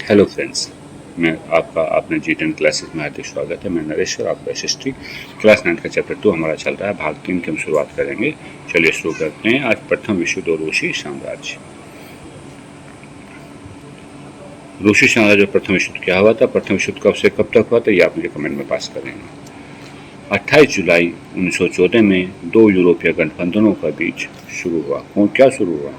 Hello friends, मैं आपका अपने जी10 क्लासेस में हार्दिक स्वागत है। मैं नरेश और आपका एसएसटी क्लास 9 का चैप्टर 2 हमारा चल रहा है। भाग 3 की हम शुरुआत करेंगे। चलिए शुरू करते हैं। आज प्रथम विश्व युद्ध और रूसी साम्राज्य। रूसी साम्राज्य और प्रथम विश्व युद्ध क्या हुआ था, प्रथम विश्व युद्ध कब से कब तक हुआ था, ये आप मुझे कमेंट में पास करेंगे। 28 जुलाई 1914 में दो यूरोपीय गठबंधनों का बीच शुरू हुआ। क्या शुरू हुआ?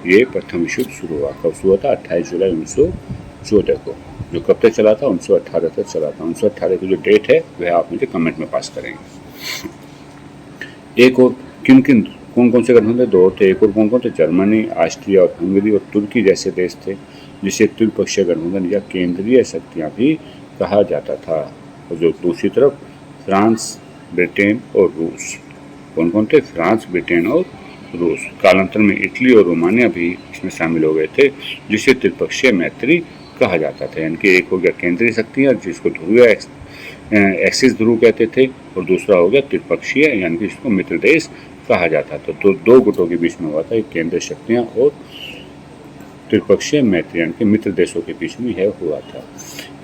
ये प्रथम विश्व युद्ध शुरू हुआ। कब शुरू हुआ था? 28 जुलाई 1914 को। जो कब तक चला था? 1918 तक चला था। 1918 की जो डेट है वह आप मुझे कमेंट में पास करेंगे। एक और कौन कौन से गठबंधन? दो थे। एक और कौन कौन थे? जर्मनी, ऑस्ट्रिया और हंगरी और तुर्की जैसे देश थे, जिसे त्रिपक्षीय गठबंधन या केंद्रीय शक्तियां भी कहा जाता था। और जो दूसरी तरफ फ्रांस, ब्रिटेन और रूस। कौन कौन थे? फ्रांस, ब्रिटेन और रूस। कालांतर में इटली और रोमानिया भी इसमें शामिल हो गए थे, जिसे त्रिपक्षीय मैत्री कहा जाता था। यानी कि एक हो गया केंद्रीय शक्तियां, जिसको ध्रुवीय एक्सिस ध्रुव कहते थे, और दूसरा हो गया त्रिपक्षीय, यानी कि इसको मित्र देश कहा जाता था। तो दो गुटों के बीच में हुआ था, एक केंद्रीय शक्तियां और त्रिपक्षीय मैत्री, यानी कि मित्र देशों के बीच में यह हुआ था।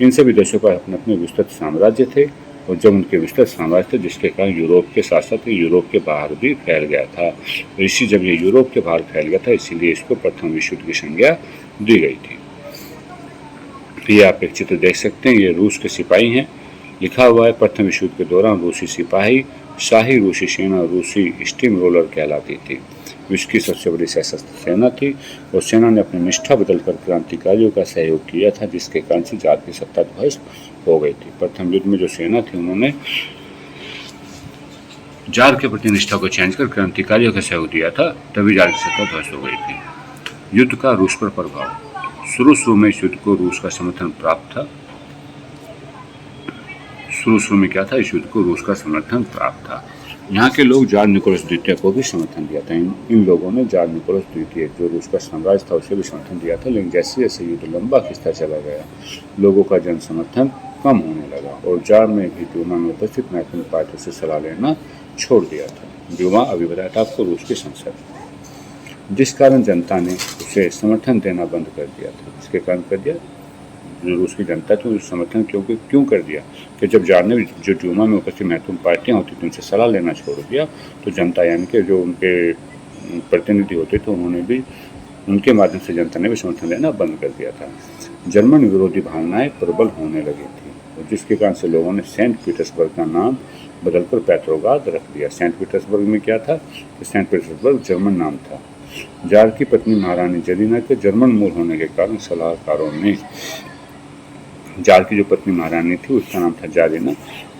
इन सभी देशों का अपने अपने विस्तृत साम्राज्य थे, और जब उनके विस्तृत साम्राज्य थे, जिसके कारण यूरोप के साथ साथ यूरोप के बाहर भी फैल गया था। इसी जब ये यूरोप के बाहर फैल गया था, इसीलिए इसको प्रथम विश्व युद्ध की संज्ञा दी गई थी। ये आप एक चित्र देख सकते हैं, ये रूस के सिपाही हैं। लिखा हुआ है प्रथम विश्व युद्ध के दौरान रूसी सिपाही शाही रूसी सेना रूसी स्टीम रोलर कहलाती थी। विश्व की सबसे बड़ी सशस्त्र सेना थी, और सेना ने अपनी निष्ठा बदलकर क्रांतिकारियों का सहयोग किया था, जिसके कारण से जार की सत्ता ध्वस्त हो गई थी। प्रथम युद्ध में जो सेना थी, उन्होंने जार के प्रति निष्ठा को चेंज कर क्रांतिकारियों का सहयोग दिया था, तभी जार की सत्ता ध्वस्त हो गई थी। युद्ध का रूस पर प्रभाव। शुरू में इस युद्ध को रूस का समर्थन प्राप्त था। शुरू में क्या था? इस युद्ध को रूस का समर्थन प्राप्त था। यहाँ के लोग जार निकोलस द्वितीय को भी समर्थन दिया था। इन लोगों ने जार निकोलस द्वितीय, जो रूस का साम्राज्य था, उसे भी समर्थन दिया था। लेकिन जैसे जैसे युद्ध लंबा खिंचता चला गया, लोगों का जन समर्थन कम होने लगा, और जार ने भी ड्यूमा में उपस्थित महत्वपूर्ण पार्टियों से सलाह लेना छोड़ दिया था। ड्यूमा अभी बताया था आपको, रूस की संसद, जिस कारण जनता ने उसे समर्थन देना बंद कर दिया था। इसके कारण कर दिया, जो रूस की जनता थी उस समर्थन क्यों कर दिया कि जब जार ने जो ड्यूमा में उपस्थित महत्वपूर्ण पार्टियां होती थी उनसे सलाह लेना छोड़ दिया, तो जनता, यानी कि जो उनके प्रतिनिधि होते थे, उन्होंने भी उनके माध्यम से जनता ने भी समर्थन देना बंद कर दिया था। जर्मन विरोधी भावनाएं प्रबल होने लगी थी, और जिसके कारण से लोगों ने सेंट पीटर्सबर्ग का नाम बदलकर पेट्रोग्राद रख दिया। सेंट पीटर्सबर्ग में क्या था? सेंट पीटर्सबर्ग जर्मन नाम था। जार की पत्नी महारानी जेलिना के जर्मन मूल होने के कारण सलाहकारों ने, जार की जो पत्नी महारानी थी उसका नाम था जारिना,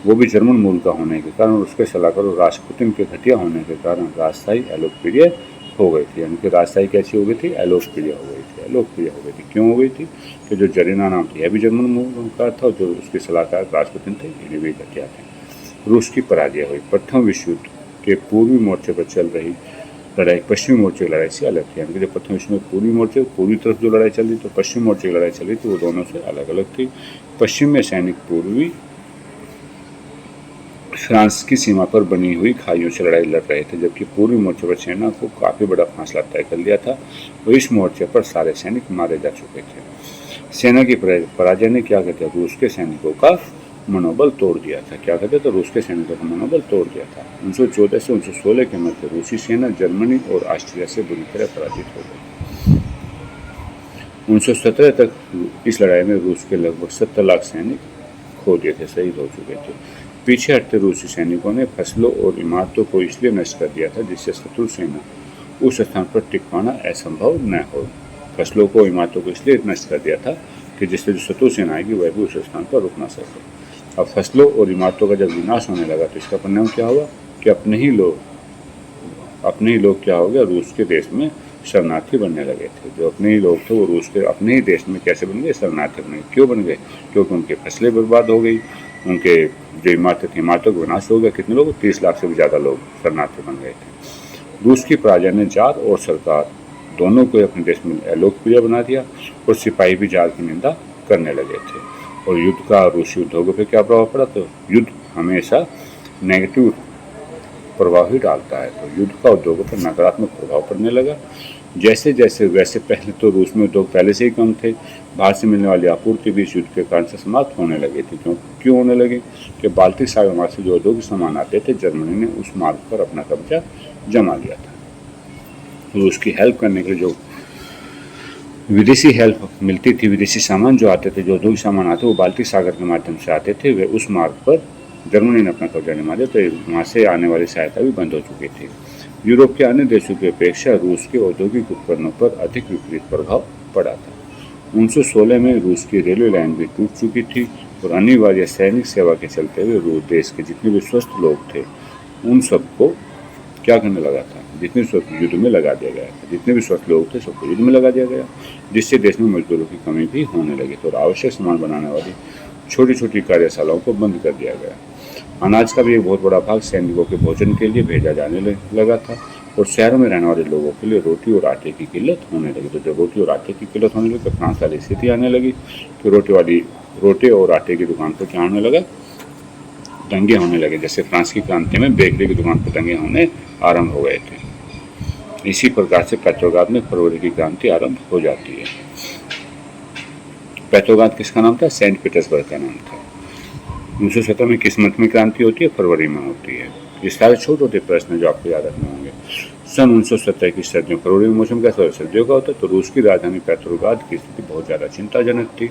वो भी जर्मन मूल का होने के कारण, उसके सलाहकारों राजपुतिन के घटिया होने के कारण राजशाही अलोकप्रिय हो गई थी। यानी कि राजशाही कैसी हो गई थी? अलोकप्रिय हो गई थी। अलोकप्रिय हो गई थी। क्यों हो गई थी? कि जो जरीना नाम था, यह भी जर्मन मूल का था, और जो उसके सलाहकार राजपुतिन थे, ये भी घटिया थे। रूस की पराजय हुई। प्रथम विश्व युद्ध के पूर्वी मोर्चे पर चल रही लड़ाई पश्चिमी मोर्चे की लड़ाई से अलग थी। यानी कि जब प्रथम विश्व में पूर्वी तरफ जो लड़ाई चल रही, तो पश्चिम मोर्चे की लड़ाई चल रही थी, वो दोनों से अलग अलग थी। पश्चिम में सैनिक पूर्वी फ्रांस की सीमा पर बनी हुई खाइयों से लड़ाई लड़ रहे थे, जबकि पूर्वी मोर्चे पर सेना को काफ़ी बड़ा फासला तय कर लिया था, और इस मोर्चे पर सारे सैनिक मारे जा चुके थे। सेना की पराजय ने क्या कहते हैं, रूस के सैनिकों का मनोबल तोड़ दिया था। क्या कहते थे? रूस के सैनिकों का मनोबल तोड़ दिया था। 1914 से 1916 के मध्य रूसी सेना जर्मनी और ऑस्ट्रिया से बुरी तरह पराजित हो गई। 1917 तक इस लड़ाई में रूस के लगभग 70 लाख सैनिक खो दिए थे, शहीद हो चुके थे। पीछे हटते रूसी सैनिकों ने फसलों और इमारतों को इसलिए नष्ट कर दिया था जिससे शत्रु सेना उस स्थान पर टिक पाना असंभव न हो। फसलों को, इमारतों को इसलिए नष्ट कर दिया था कि जिससे जो शत्रु सेना आएगी वह भी उस स्थान पर रुक ना सके। अब फसलों और इमारतों का जब विनाश होने लगा, तो इसका परिणाम क्या हुआ कि अपने ही लोग क्या हो गया, रूस के देश में शरणार्थी बनने लगे थे। जो अपने ही लोग थे वो रूस के अपने ही देश में कैसे बन गए? शरणार्थी बन गए। क्यों बन गए? क्योंकि उनकी फसलें बर्बाद हो गई, उनके जो इमारतें थी, इमारतों का विनाश हो गया। कितने लोग? 30 लाख से भी ज़्यादा लोग शरणार्थी बन गए थे। रूस की पराजय ने जार और सरकार दोनों को अपने देश में अलोकप्रिय बना दिया, और सिपाही भी जार की निंदा करने लगे थे। और युद्ध का रूसी उद्योगों पर क्या प्रभाव पड़ा? तो युद्ध हमेशा नेगेटिव प्रभाव ही डालता है, तो युद्ध का उद्योगों पर नकारात्मक प्रभाव पड़ने लगा। जैसे जैसे वैसे पहले तो रूस में उद्योग पहले से ही कम थे, बाहर से मिलने वाली आपूर्ति भी इस युद्ध के कारण से समाप्त होने लगी थी। क्यों होने लगे कि बाल्टिक सागर मार्ग से जो औद्योगिक सामान आते थे, जर्मनी ने उस मार्ग पर अपना कब्जा जमा लिया था। रूस की हेल्प करने के लिए जो विदेशी हेल्प मिलती थी, विदेशी सामान जो आते थे, जो औद्योगिक सामान आते वो बाल्टिक सागर के माध्यम से आते थे, वे उस मार्ग पर जर्मनी ने अपना कब्जा जमा लिया, तो वहाँ से आने वाली सहायता भी बंद हो चुकी थी। यूरोप के अन्य देशों की अपेक्षा रूस के औद्योगिक उपकरणों पर अधिक विपरीत प्रभाव पड़ा था। 1916 में रूस की रेलवे लाइन भी टूट चुकी थी और अनिवार्य सैनिक सेवा के चलते हुए रूस देश के जितने भी स्वस्थ लोग थे, उन सबको क्या करने लगा था, जितने स्वस्थ युद्ध में लगा दिया गया था। जितने भी स्वस्थ लोग थे सबको युद्ध में लगा दिया गया, जिससे देश में मजदूरों की कमी भी होने लगी थी और आवश्यक सामान बनाने वाली छोटी छोटी कार्यशालाओं को बंद कर दिया गया। अनाज का भी एक बहुत बड़ा भाग सैनिकों के भोजन के लिए भेजा जाने लगा था और शहरों में रहने वाले लोगों के लिए रोटी और आटे की किल्लत होने लगी। तो जब रोटी और आटे की किल्लत होने लगी तो फ्रांस वाली स्थिति आने लगी कि रोटी और आटे की दुकान पर क्या होने लगा, दंगे होने लगे। जैसे फ्रांस की क्रांति में बेकरी की दुकान पर दंगे होने आरंभ हो गए थे। इसी प्रकार से पेट्रोग्राद में फरवरी की क्रांति आरंभ हो जाती है। पेट्रोग्राद किसका नाम था? सेंट पीटर्सबर्ग का नाम था। 1917 में किस मंथ में क्रांति होती है? फरवरी में होती है। ये सारे छोटे छोटे प्रश्न जो आपको याद रखने होंगे। सन 1917 की सर्दियों, फरवरी में मौसम कैसा होता है? सर्दियों का होता है। तो रूस की राजधानी पेट्रोग्राद की स्थिति बहुत ज़्यादा चिंताजनक थी।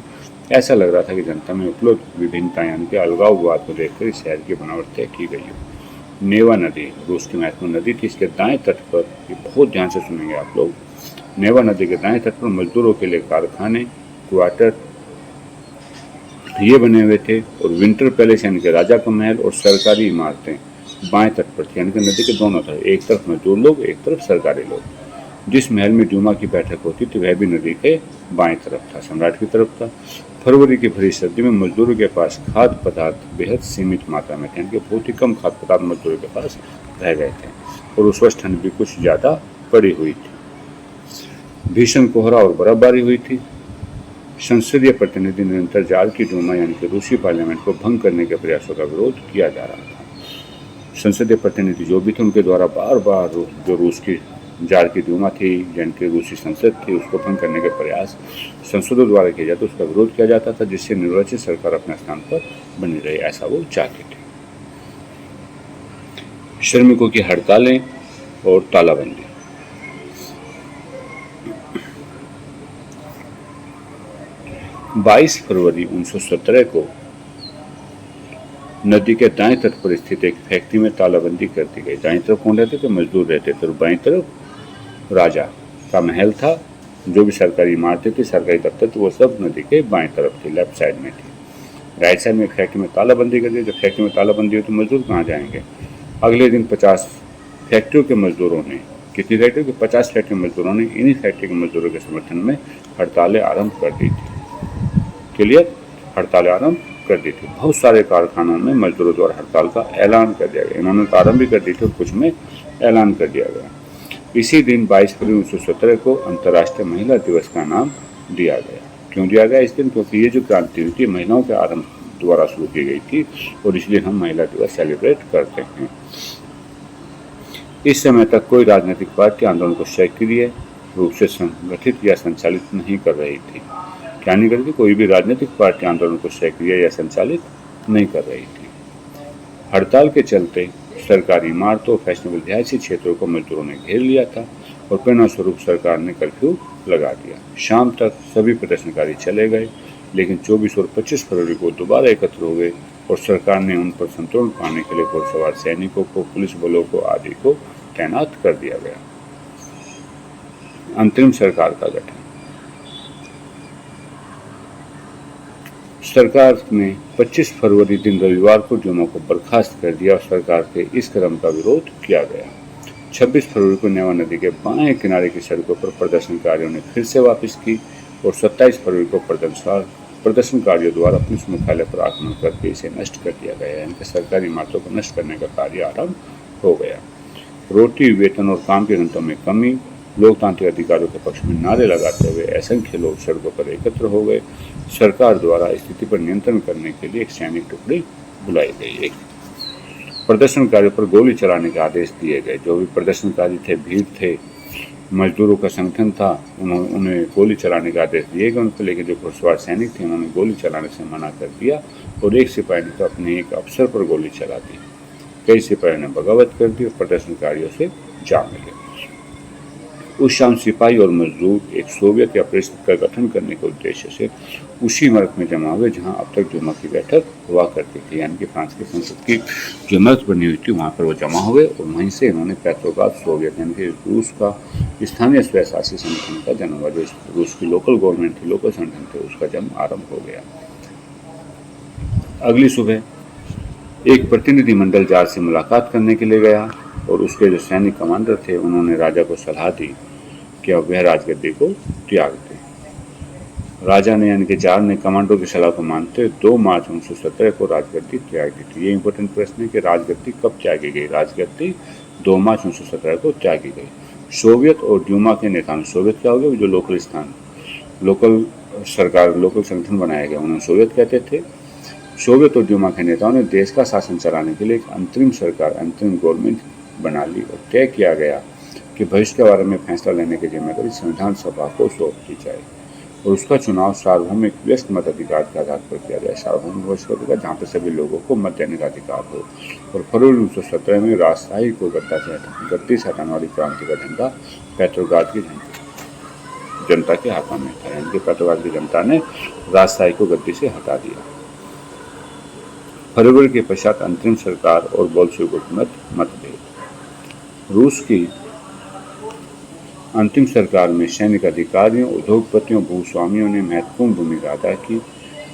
ऐसा लग रहा था कि जनता में उपलब्ध विभिन्नता यानी कि अलगाववाद को देखकर इस शहर की बनावट तय की गई हो। नेवा नदी रूस की महत्वपूर्ण नदी थी। इसके दाएं तट पर, ये बहुत ध्यान से सुनेंगे आप लोग, नेवा नदी के दाएं तट पर मजदूरों के लिए कारखाने, क्वार्टर ये बने हुए थे और विंटर पैलेस यानी कि राजा का महल और सरकारी इमारतें बाएं तट पर थी, यानी कि नदी के दोनों तरफ, एक तरफ मजदूर लोग, एक तरफ सरकारी लोग। जिस महल में ड्यूमा की बैठक होती थी वह भी नदी के बाएं तरफ था, सम्राट की तरफ था। फरवरी की भरी सर्दी में मजदूरों के पास खाद्य पदार्थ बेहद सीमित मात्रा में थे, यानी कि बहुत ही कम खाद्य पदार्थ मजदूरों के पास रह गए थे और उस वक्त ठंड भी कुछ ज़्यादा पड़ी हुई थी। भीषण कोहरा और बर्फबारी हुई थी। संसदीय प्रतिनिधि निरंतर जार की डूमा यानी कि रूसी पार्लियामेंट को भंग करने के प्रयासों का विरोध किया जा रहा था। संसदीय प्रतिनिधि जो भी थे उनके द्वारा बार बार जो रूस की जार की डूमा थी, यानी कि रूसी संसद थी, उसको भंग करने के प्रयास संसदों द्वारा किया जाता, उसका विरोध किया जाता था, जिससे निर्वाचित सरकार अपने स्थान पर बनी रहे, ऐसा वो चाहते थे। श्रमिकों की हड़तालें और तालाबंदी। बाईस फरवरी 1917 को नदी के दाएं तट पर स्थित एक फैक्ट्री में तालाबंदी कर दी गई। दाएं तरफ कौन रहते थे? मजदूर रहते थे और बाएं तरफ राजा का महल था। जो भी सरकारी इमारतें थी, सरकारी दफ्तर थे, वो सब नदी के बाएं तरफ थी, लेफ्ट साइड में थी। राइट साइड में फैक्ट्री में तालाबंदी कर दी। जब फैक्ट्री में तालाबंदी हुई तो मजदूर कहाँ जाएंगे? अगले दिन 50 फैक्ट्रियों के मजदूरों ने, कितनी फैक्ट्री? 50 फैक्ट्री मजदूरों ने इन्हीं फैक्ट्री के मजदूरों के समर्थन में हड़तालें आरंभ कर दी थी। क्लियर? हड़तालें आरंभ कर दी थी। बहुत सारे कारखानों में मजदूरों द्वारा हड़ताल का ऐलान कर दिया गया। इन्होंने तो आरंभ भी कर दी थी और कुछ में ऐलान कर दिया गया। इसी दिन 22 फरवरी 1917 को अंतर्राष्ट्रीय महिला दिवस का नाम दिया गया। क्यों दिया गया इस दिन? क्योंकि ये जो क्रांति हुई थी महिलाओं के आरंभ द्वारा शुरू की गई थी और इसलिए हम महिला दिवस सेलिब्रेट करते हैं। इस समय तक कोई राजनीतिक पार्टी आंदोलन को सक्रिय रूप से संगठित या संचालित नहीं कर रही थी। क्या नहीं कर रही थी? कोई भी राजनीतिक पार्टी आंदोलन को सक्रिय या संचालित नहीं कर रही थी। हड़ताल के चलते सरकारी इमारतों, फैशनेबल रिहायशी क्षेत्रों को मजदूरों ने घेर लिया था और परिणामस्वरूप सरकार ने कर्फ्यू लगा दिया। शाम तक सभी प्रदर्शनकारी चले गए, लेकिन 24 और 25 फरवरी को दोबारा एकत्र हो गए और सरकार ने उन पर संतुलन पाने के लिए घुड़सवार सैनिकों को, पुलिस बलों को आदि को तैनात कर दिया गया। अंतरिम सरकार का गठन। सरकार ने 25 फरवरी दिन रविवार को ड्यूमा को बर्खास्त कर दिया और सरकार के इस कदम का विरोध किया गया। 26 फरवरी को नेवा नदी के बाएं किनारे की सड़कों पर प्रदर्शनकारियों ने फिर से वापस की और 27 फरवरी को प्रदर्शनकारियों द्वारा पुलिस मुख्यालय पर आक्रमण करके इसे नष्ट कर दिया गया। यानी कि सरकारी इमारतों को नष्ट करने का कार्य आरंभ हो गया। रोटी, वेतन और काम के घंटों में कमी, लोकतांत्रिक अधिकारों के पक्ष में नारे लगाते हुए असंख्य लोग सड़कों पर एकत्र हो गए। सरकार द्वारा स्थिति पर नियंत्रण करने के लिए एक सैनिक टुकड़ी बुलाई गई। प्रदर्शनकारियों पर गोली चलाने के आदेश दिए गए। जो भी प्रदर्शनकारी थे, भीड़ थे, मजदूरों का संगठन था, उन्हें गोली चलाने का आदेश दिए गए उनको, लेकिन जो घुड़सवार सैनिक थे उन्होंने गोली चलाने से मना कर दिया और एक सिपाही ने तो अपने एक अफसर पर गोली चला दी। कई सिपाहियों ने बगावत कर दी और प्रदर्शनकारियों से जा मिले। उस शाम सिपाही और मजदूर एक सोवियत या परिषद का गठन करने के उद्देश्य से उसी इमारत में जमा हुए जहां अब तक ड्यूमा की बैठक हुआ करती थी, यानी कि फ्रांस की संसद की जो इमारत बनी हुई थी वहां पर वो जमा हुए और वहीं से इन्होंने पेट्रोग्राद सोवियत यानी कि रूस का स्थानीय स्वयंशासी संगठन का जन्म हुआ। जो रूस की लोकल गवर्नमेंट थी, लोकल संगठन थे, उसका जन्म आरंभ हो गया। अगली सुबह एक प्रतिनिधिमंडल जार से मुलाकात करने के लिए गया और उसके जो सैनिक कमांडर थे उन्होंने राजा को सलाह दी कि अब वह राजगद्दी को त्याग दे। राजा ने यानी कि जार ने कमांडर की सलाह को मानते 2 मार्च 1917 को राजगद्दी त्याग दी थी। ये इंपॉर्टेंट प्रश्न है कि राजगद्दी कब त्यागी गई। राजगद्दी 2 मार्च 1917 को त्यागी गई। सोवियत और ड्यूमा के नेताओं, सोवियत क्या हो गया, जो लोकल स्थान, लोकल सरकार, लोकल संगठन बनाया गया, उन्हें सोवियत कहते थे। सोवियत और ड्यूमा के नेताओं ने देश का शासन चलाने के लिए एक अंतरिम सरकार, अंतरिम गवर्नमेंट बना ली और तय किया गया कि भविष्य के बारे में फैसला लेने की जिम्मेदारी संविधान सभा को सौंप दी जाए और उसका चुनाव सार्वभौमिक व्यस्त मताधिकार के आधार पर किया जाए। सार्वभौमिक व्यस्त अधिकार जहाँ पर सभी लोगों को मत देने का अधिकार हो। और फरवरी 1917 में राजशाही को गद्दी से हटाने वाली क्रांति का झंडा पेट्रोग्राद की जनता के हाथों में था, यानी कि पेट्रोग्राद की जनता ने राजशाही को गद्दी से हटा दिया। फरवरी के पश्चात अंतरिम सरकार और बोल्शेविक हुकूमत मतभेद। रूस की अंतिम सरकार में सैनिक अधिकारियों, उद्योगपतियों, भूस्वामियों ने महत्वपूर्ण भूमिका अदा की।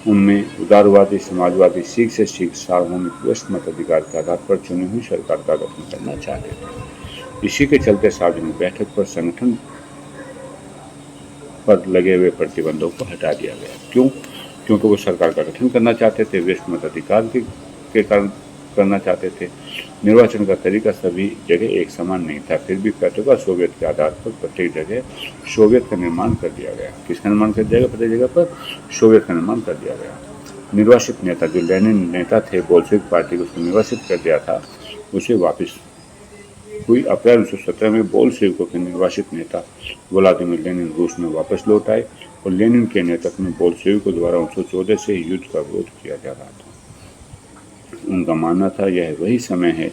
उनमें उदारवादी, समाजवादी, सिख से सिख सार्वभौमिक व्यस्त मताधिकार के आधार पर चुनी हुई सरकार का गठन करना चाहते थे। इसी के चलते सार्वजनिक बैठक पर संगठन पर लगे हुए प्रतिबंधों को हटा दिया गया। क्यों? क्योंकि वो सरकार का गठन करना चाहते थे, व्यस्त मताधिकार के कारण करना चाहते थे। निर्वाचन का तरीका सभी जगह एक समान नहीं था, फिर भी पेट्रोग्राद सोवियत के आधार पर प्रत्येक जगह सोवियत का निर्माण कर दिया गया। किसका निर्माण कर दिया गया? प्रत्येक जगह पर सोवियत का निर्माण कर दिया गया। निर्वासित नेता, जो लेनिन नेता थे, बोल्शेविक पार्टी को उसको निर्वासित कर दिया था, उसे वापस हुई। अप्रैल 1917 में बोल्शेविकों के निर्वासित नेता व्लादिमीर लेनिन रूस में वापस लौट आए और लेनिन के नेतृत्व में बोल्शेविकों द्वारा 1914 से युद्ध का विरोध किया जा रहा था। उनका मानना था यह वही समय है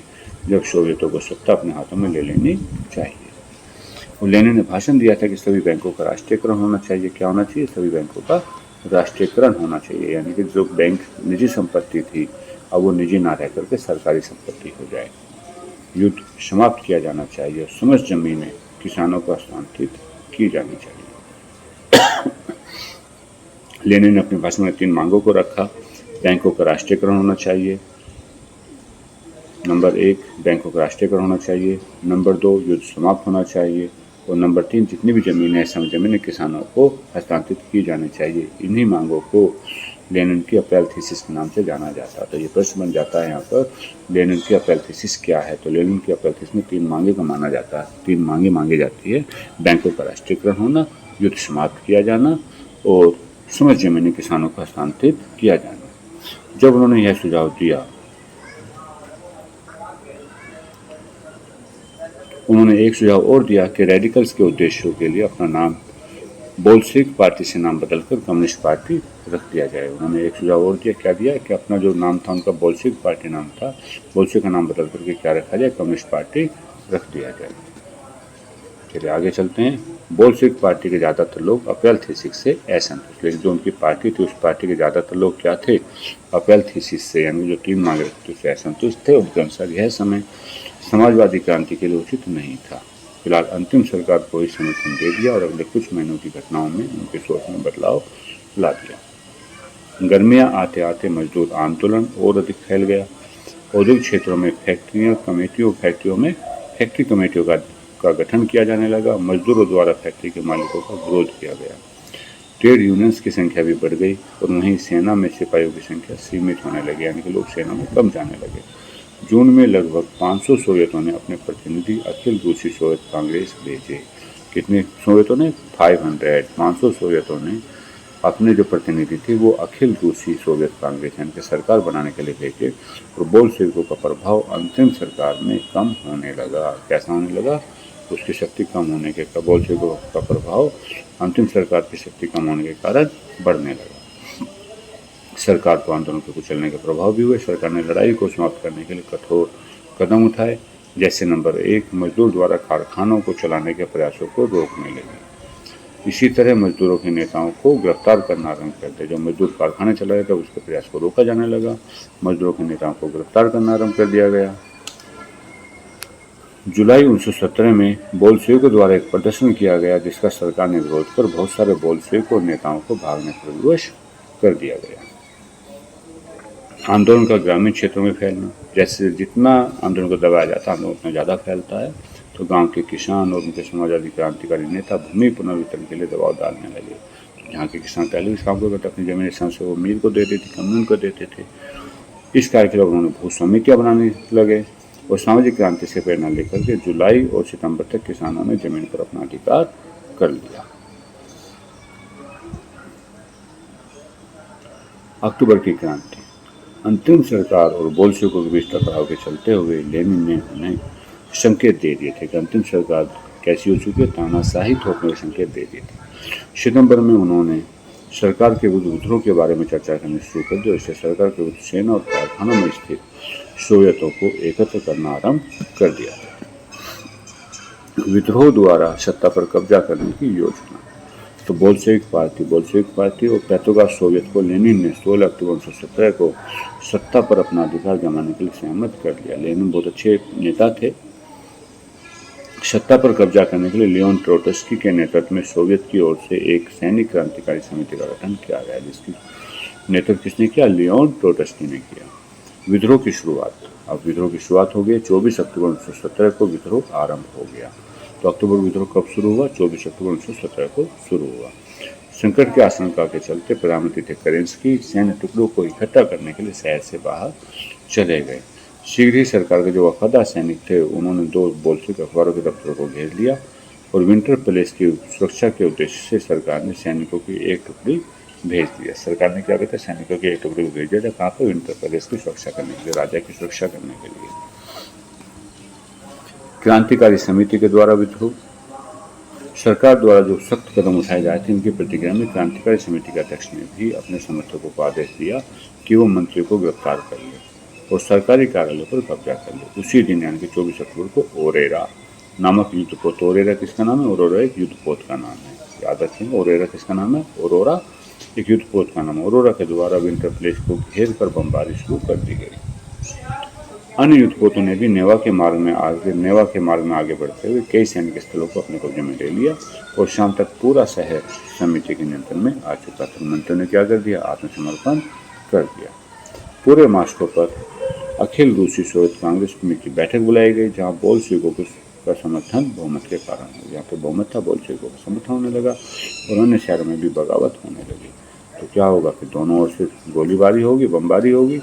जब सोवियतों को सत्ता अपने हाथों में ले लेनी चाहिए। और लेनिन ने भाषण दिया था कि सभी बैंकों का राष्ट्रीयकरण होना चाहिए। क्या होना चाहिए? सभी बैंकों का राष्ट्रीयकरण होना चाहिए, यानी कि जो बैंक निजी संपत्ति थी अब वो निजी ना रह करके सरकारी संपत्ति हो जाए। युद्ध समाप्त किया जाना चाहिए और समस्त जमीनें किसानों को हस्तांतरित की जानी चाहिए। लेनिन ने अपने भाषण में 3 मांगों को रखा। बैंकों का राष्ट्रीयकरण होना चाहिए, नंबर 1 बैंकों का राष्ट्रीयकरण होना चाहिए, नंबर 2 युद्ध समाप्त होना चाहिए और नंबर 3 जितनी भी जमीनें हैं जमीनें किसानों को हस्तांतरित की जानी चाहिए। इन्हीं मांगों को लेनिन की अप्रैल थीसिस के नाम से जाना जाता है। तो ये प्रश्न बन जाता है यहाँ पर, लेनिन की अप्रैल थीसिस क्या है? तो लेनिन की अप्रैल थीसिस में 3 मांगे को माना जाता है, 3 मांगे मांगी जाती है। बैंकों का राष्ट्रीयकरण होना, युद्ध समाप्त किया जाना और समस्त जमीनें किसानों को हस्तांतरित किया जाना। जब उन्होंने यह सुझाव दिया, उन्होंने एक सुझाव और दिया कि रेडिकल्स के उद्देश्यों के लिए अपना नाम बोल्शेविक पार्टी से नाम बदलकर कम्युनिस्ट पार्टी रख दिया जाए। उन्होंने एक सुझाव और दिया, क्या दिया? कि अपना जो नाम था उनका बोल्शेविक पार्टी नाम था, बोल्शेविक का नाम बदल करके क्या रखा जाए? कम्युनिस्ट पार्टी रख दिया जाए। चलिए आगे चलते हैं। बोल्शेविक पार्टी के ज़्यादातर लोग अप्रैल थीसिस से असंतुष्ट, लेकिन जो उनकी पार्टी थी उस पार्टी के ज़्यादातर लोग क्या थे? अप्रैल थीसिस से, यानी जो 3 मांगे रखते उससे असंतुष्ट थे। उनके अनुसार यह समय समाजवादी क्रांति के लिए उचित नहीं था। फिलहाल अंतिम सरकार को ही समर्थन दे दिया और अगले कुछ महीनों की घटनाओं में उनकी सोच में बदलाव ला दिया। गर्मियां आते आते मजदूर आंदोलन और अधिक फैल गया। औद्योगिक क्षेत्रों में फैक्ट्री कमेटियों का गठन किया जाने लगा। मजदूरों द्वारा फैक्ट्री के मालिकों का विरोध किया गया। ट्रेड यूनियंस की संख्या भी बढ़ गई और वहीं सेना में सिपाहियों की संख्या सीमित होने लगी, यानी कि लोग सेना में कम जाने लगे। जून में लगभग 500 सोवियतों ने अपने प्रतिनिधि अखिल रूसी सोवियत कांग्रेस भेजे। कितने सोवियतों ने? 500 सोवियतों ने अपने जो प्रतिनिधि थे वो अखिल रूसी सोवियत कांग्रेस यानी कि सरकार बनाने के लिए भेजे और बोल्शेविकों का प्रभाव अंतरिम सरकार में कम होने लगा। कैसा होने लगा? उसकी शक्ति कम होने के कारण बोल्शेविकों का प्रभाव अंतिम सरकार की शक्ति कम होने के कारण बढ़ने लगा। सरकार को आंदोलन को कुचलने के प्रभाव भी हुए। सरकार ने लड़ाई को समाप्त करने के लिए कठोर कदम उठाए, जैसे नंबर 1, मजदूर द्वारा कारखानों को चलाने के प्रयासों को रोकने लगी। इसी तरह मजदूरों के नेताओं को गिरफ्तार करना आरंभ कर दिया। जो मजदूर कारखाने चला रहे थे उसके प्रयास को रोका जाने लगा। मजदूरों के नेताओं को गिरफ्तार करना आरंभ कर दिया गया। जुलाई 1917 में बोल्शेविकों द्वारा एक प्रदर्शन किया गया, जिसका सरकार ने विरोध कर बहुत सारे बोल्शेविक नेताओं को भागने पर विवश कर दिया गया। आंदोलन का ग्रामीण क्षेत्रों में फैलना, जैसे जितना आंदोलन को दबाया जाता है आंदोलन उतना ज़्यादा फैलता है, तो गांव के किसान और उनके समाजवादी क्रांतिकारी नेता भूमि पुनर्वितरण के लिए दबाव डालने लगे। यहाँ के किसान पहले इस काम को करते, अपनी जमीन से वो मीर को देते थे, कम्युन को देते थे। इस कार्य के लिए उन्होंने भू समितियाँ बनाने लगे और सामाजिक क्रांति से प्रेरणा लेकर के जुलाई और सितंबर तक किसानों ने जमीन पर अपना अधिकार कर लिया। अक्टूबर की क्रांति, अंतिम सरकार और बोल्शेविकों के बीच टकराव के चलते हुए लेनिन ने उन्हें संकेत दे दिए थे कि अंतिम सरकार कैसी हो चुकी है, तानाशाही थोपने के संकेत दे दिए थे। सितंबर में उन्होंने सरकार के विरुद्ध विद्रोह के बारे में चर्चा करनी शुरू कर दी। इससे सरकार के विरुद्ध सेना और कारखानों में स्थित सोवियतों को एकत्र करना आरंभ कर दिया। विद्रोह द्वारा सत्ता पर कब्जा करने की योजना, तो बोल्शेविक पार्टी और पेट्रोग्राद सोवियत को लेनिन ने 16 अक्टूबर 1917 को सत्ता पर अपना अधिकार जमाने के लिए सहमत कर लिया। लेनिन बहुत अच्छे नेता थे। सत्ता पर कब्जा करने के लिए लियोन ट्रोट्स्की के नेतृत्व में सोवियत की ओर से एक सैनिक क्रांतिकारी समिति का गठन किया गया, जिसकी नेतृत्व किसने किया? लियोन ट्रोट्स्की ने किया। विद्रोह की शुरुआत, अब विद्रोह की शुरुआत हो गई। 24 अक्टूबर 1917 को विद्रोह आरंभ हो गया। तो अक्टूबर विद्रोह कब शुरू हुआ? 24 अक्टूबर 1917 को शुरू हुआ। संकट की आशंका के चलते प्रधानमंत्री थे केरेंस्की सैन्य टुकड़ों को इकट्ठा करने के लिए शहर से बाहर चले गए। शीघ्र ही सरकार के जो वफादार सैनिक थे उन्होंने 2 बोल्शेविक अखबारों के दफ्तरों को घेर लिया और विंटर पैलेस की सुरक्षा के उद्देश्य से सरकार ने सैनिकों की एक टुकड़ी भेज दिया। सरकार ने क्या कहते हैं, सैनिकों की एक टुकड़ी को भेज दिया। कहाँ पर? विंटर पैलेस की सुरक्षा करने के लिए, राजा की सुरक्षा करने के लिए। क्रांतिकारी समिति के द्वारा विद्रोह, सरकार द्वारा जो सख्त कदम उठाए जाए थे उनकी प्रतिक्रिया में क्रांतिकारी समिति के अध्यक्ष ने भी अपने समर्थकों को आदेश दिया कि वो मंत्री को गिरफ्तार कर ले और सरकारी कार्यालय पर कब्जा कर ले। उसी दिन यानी कि 24 अक्टूबर को ओरेरा नामक युद्धपोत, ओरेरा किसका नाम है? ओरोरा एक युद्धपोत का नाम है, याद रखेंगे। ओरेरा किसका नाम है? ओरोरा एक युद्धपोत का नाम है। ओरोरा के द्वारा विंटर पैलेस को घेर कर बमबारी शुरू कर दी गई। अन्य युद्धपोतों ने भी नेवा के मार्ग में आगे बढ़ते हुए कई सैनिक स्थलों को अपने कब्जे में ले लिया और शाम तक पूरा शहर समिति के नियंत्रण में आ चुका था। मंत्रियों ने क्या कर दिया? आत्मसमर्पण कर दिया। पूरे मास्को पर अखिल रूसी सोवियत कांग्रेस की बैठक बुलाई गई, जहां बोल्शेविकों का समर्थन बहुमत के कारण हो। यहाँ पे बहुमत था, बोल्शेविकों का समर्थन होने लगा और अन्य शहरों में भी बगावत होने लगी। तो क्या होगा कि दोनों ओर से गोलीबारी होगी, बमबारी होगी।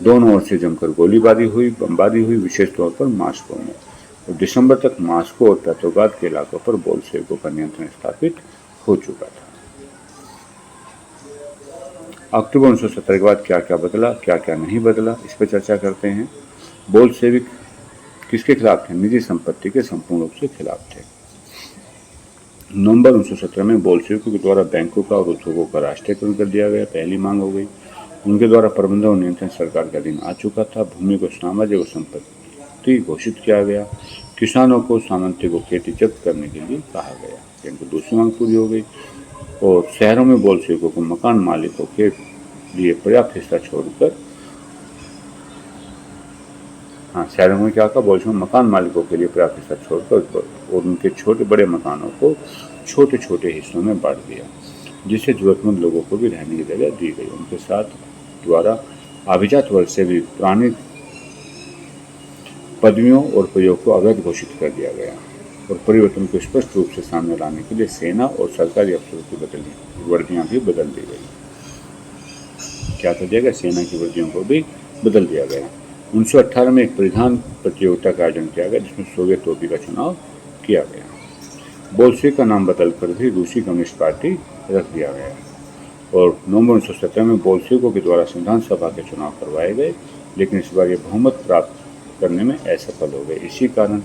दोनों ओर से जमकर गोलीबारी हुई, बमबारी हुई, विशेष तौर पर मास्को में। और दिसंबर तक मास्को और पेट्रोग्राद के इलाकों पर बोल्शेविकों का नियंत्रण स्थापित हो चुका था। अक्टूबर 1917 के बाद क्या क्या बदला, क्या क्या नहीं बदला, इस पर चर्चा करते हैं। बोल्शेविक किसके खिलाफ थे? निजी संपत्ति के संपूर्ण रूप से खिलाफ थे। नवंबर 1917 में बोल्शेविकों के द्वारा बैंकों का और उद्योगों का राष्ट्रीयकरण कर दिया गया, पहली मांग हो गई। उनके द्वारा प्रबंधन और नियंत्रण सरकार के अधीन आ चुका था। भूमि को साम्राज्य और संपत्ति घोषित किया गया। किसानों को सामंती को खेती जब्त करने के लिए कहा गया, जिनको दूसरी मांग पूरी हो गई। और शहरों में बोल्शेविकों को मकान मालिकों के लिए पर्याप्त हिस्सा छोड़कर, शहरों में क्या कहा? बोल्शेविक मकान मालिकों के लिए पर्याप्त हिस्सा छोड़कर और उनके छोटे बड़े मकानों को छोटे छोटे हिस्सों में बांट दिया, जिससे जरूरतमंद लोगों को भी रहने की जगह दी गई। उनके साथ द्वारा अभिजात वर्ग से भी पुरानी पदवियों और प्रयोग को अवैध घोषित कर दिया गया और परिवर्तन को स्पष्ट रूप से सामने लाने के लिए सेना और सरकारी अफसरों की वर्दियां भी बदल दी गई। क्या कर दिया गया? सेना की वर्दियों को भी बदल दिया गया। 1918 में एक परिधान प्रतियोगिता का आयोजन किया गया, जिसमें सोवियत टोपी का चुनाव किया गया। बोल्शेविक का नाम बदलकर भी रूसी कम्युनिस्ट पार्टी रख दिया गया। और नवंबर 1917 में बोल्शेविकों के द्वारा संविधान सभा के चुनाव करवाए गए, लेकिन इस बार ये बहुमत प्राप्त करने में असफल हो गए। इसी कारण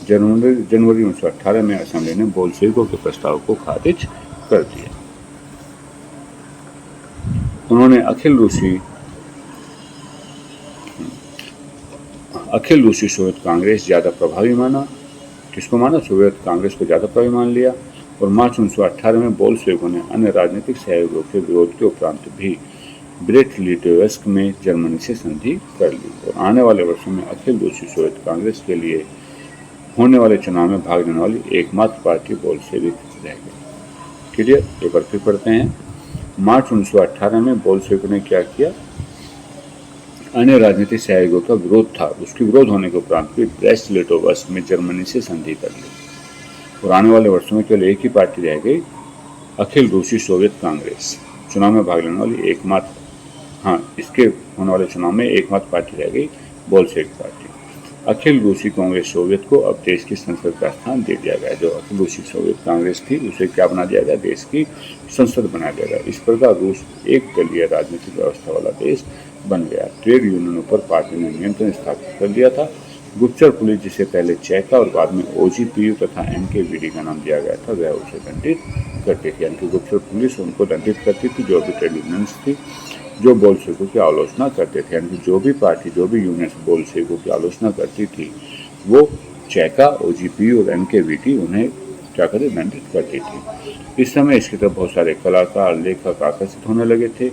जनवरी 1918 में असेंबली ने बोल्शेविकों के प्रस्ताव को खारिज कर दिया। उन्होंने अखिल रूसी सोवियत कांग्रेस ज़्यादा प्रभावी माना। किसको माना? सोवियत कांग्रेस को ज़्यादा प्रभावी मान लिया। और मार्च 1918 में बोल्शेविकों ने अन्य राजनीतिक सहयोगियों के विरोध के उपरांत भी ब्रेस्ट-लिटोव्स्क में जर्मनी से संधि कर ली और आने वाले वर्षों में अखिल रूसी सोवियत कांग्रेस के लिए होने वाले चुनाव में भाग लेने वाली एकमात्र पार्टी बोल्शेविक रह गई। क्लियर? एक बार फिर पढ़ते हैं। मार्च 1918 में बोल्शेविकों ने क्या किया? अन्य राजनीतिक सहयोगियों का विरोध था, उसके विरोध होने के उपरांत भी ब्रेस्ट-लिटोव्स्क में जर्मनी से संधि कर ली और आने वाले वर्षों में केवल एक ही पार्टी रह गई, अखिल रूसी सोवियत कांग्रेस। चुनाव में भाग लेने वाली एकमात्र इसके होने वाले चुनाव में एकमात्र पार्टी रह गई, बोल्शेविक पार्टी। अखिल रूसी कांग्रेस सोवियत को अब देश की संसद का स्थान दे दिया गया। जो अखिल रूसी सोवियत कांग्रेस थी उसे क्या बना दिया गया? देश की संसद बना दिया गया। इस प्रकार रूस एक दलीय राजनीतिक व्यवस्था वाला देश बन गया। ट्रेड यूनियनों पर पार्टी ने नियंत्रण स्थापित कर दिया था। गुप्तचर पुलिस, जिसे पहले चेका और बाद में ओजीपीयू तथा एनकेवीडी का नाम दिया गया था, वह उसे दंडित करती थी। यानी कि गुप्तचर पुलिस उनको दंडित करती थी, जो भी ट्रेड यूनियंस थी जो बोल्शेविकों की आलोचना करते थे। यानी कि जो भी पार्टी, जो भी यूनियंस बोल्शेविकों की आलोचना करती थी, वो चेका, ओजीपीयू और एनकेवीडी उन्हें क्या करती? दंडित करती थी। इस समय इसकी तरफ बहुत सारे कलाकार, लेखक आकर्षित होने लगे थे,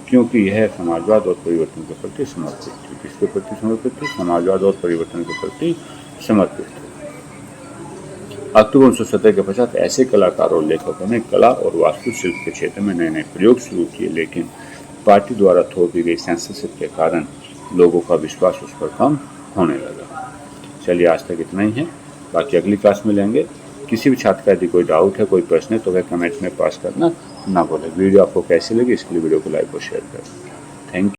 क्योंकि यह समाजवाद और परिवर्तन के प्रति समर्पित थी। किसके प्रति समर्पित थी? समाजवाद और परिवर्तन के प्रति समर्पित थी। अक्टूबर 1917 के पश्चात ऐसे कलाकारों और लेखकों ने कला और वास्तुशिल्प के क्षेत्र में नए नए प्रयोग शुरू किए, लेकिन पार्टी द्वारा थोपी गई सेंसरशिप के कारण लोगों का विश्वास उस पर कम होने लगा। चलिए, आज तक इतना ही है, बाकी अगली क्लास में लेंगे। किसी भी छात्र का यदि कोई डाउट है, कोई प्रश्न है, तो वह कमेंट्स में पास करना ना भूलें। वीडियो आपको कैसी लगी इसके लिए वीडियो को लाइक और शेयर करें। Thank you.